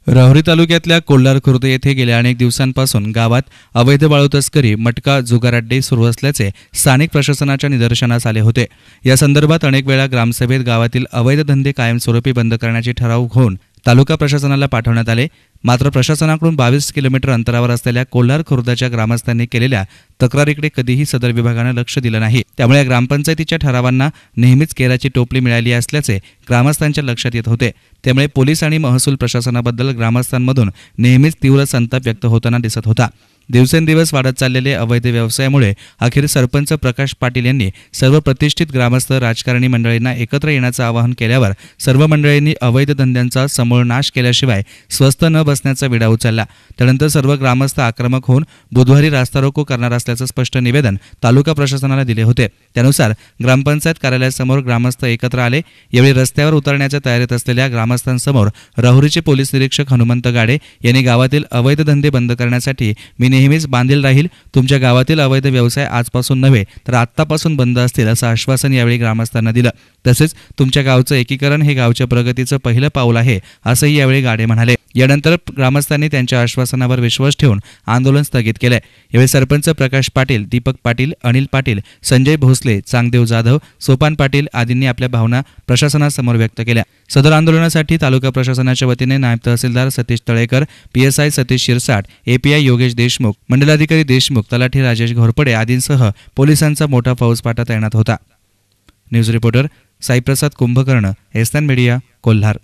राहुरी तालुक्यातल्या कोल्हार खुर्द येथे गेल्या अनेक दिवसांपासून गावात अवैध वाळू तस्करी, मटका, जुगार अड्डे सुरू असल्याचे स्थानिक प्रशासनाच्या निदर्शनास आले होते। या संदर्भात अनेक वेळा ग्रामसभेत गावातील अवैध धंदे कायमस्वरूपी बंद करण्याचे ठराव घेऊन तालुका प्रशासनाला पाठवण्यात आले। मात्र प्रशासनाकडून 22 किलोमीटर अंतरावर असलेल्या कोल्हार खुर्दच्या ग्रामस्थांनी केलेल्या तक्रारीकडे कधीही सदर विभागाने लक्ष दिलं नाही। त्यामुळे या ग्रामपंचायतीच्या ठरावांना नेहमीच केराची टोपली मिळाली असल्याचे ग्रामस्थांच्या लक्षात येत होते। त्यामुळे पोलीस आणि महसूल प्रशासनाबद्दल ग्रामस्थांमधून नेहमीच तीव्र संताप व्यक्त होताना दिसत होता। दिवसेंदिवस वाढत चाललेले अवैध व्यवसायामुळे अखेर सरपंच प्रकाश पाटील यांनी सर्व प्रतिष्ठित ग्रामस्थ राजकारणी मंडळींना एकत्र येण्याचं आवाहन केल्यावर सर्व मंडळींनी अवैध धंद्यांचा समूळ नाश केल्याशिवाय स्वस्थ न बसण्याचा विडा उचलला। त्यानंतर सर्व ग्रामस्थ आक्रमक होऊन बुधवारी रास्ता रोको करणार असल्याचं स्पष्ट निवेदन तालुका प्रशासनाला दिले होते। त्यानुसार ग्रामपंचायत कार्यालयासमोर ग्रामस्थ एकत्र आले। यावेळी रस्त्यावर उतरण्याच्या तयारीत असलेल्या ग्रामस्थांसमोर राहुरीचे पोलीस निरीक्षक हनुमंत गाडे यांनी गावातील अवैध धंदे बंद करण्यासाठी मी नेहमीच बांधील राहील, तुमच्या गावातील अवैध व्यवसाय आजपासून नव्हे तर आत्तापासून बंद असतील असं आश्वासन यावेळी ग्रामस्थांना दिलं। तसेच तुमच्या गावचं एकीकरण हे गावच्या प्रगतीचं पहिलं पाऊल आहे असंही यावेळी गाडे म्हणाले। यानंतर ग्रामस्थांनी त्यांच्या आश्वासनावर विश्वास ठेवून आंदोलन स्थगित केले। यावेळी सरपंच प्रकाश पाटील, दीपक पाटील, अनिल पाटील, संजय भोसले, चांगदेव जाधव, सोपान पाटील आदींनी आपल्या भावना प्रशासनासमोर व्यक्त केल्या। सदर आंदोलनासाठी तालुका प्रशासनाच्या वतीने नायब तहसीलदार सतीश तळेकर, पीएसआय सतीश शिरसाट, एपीआय योगेश देशमुख, मंडलाधिकारी देशमुख, तलाठी राजेश घोरपडे आदींसह पोलिसांचा मोठा फौजफाटा तैनात होता। न्यूज रिपोर्टर साईप्रसाद कुंभकर्ण, एस्तान मीडिया, कोल्हार।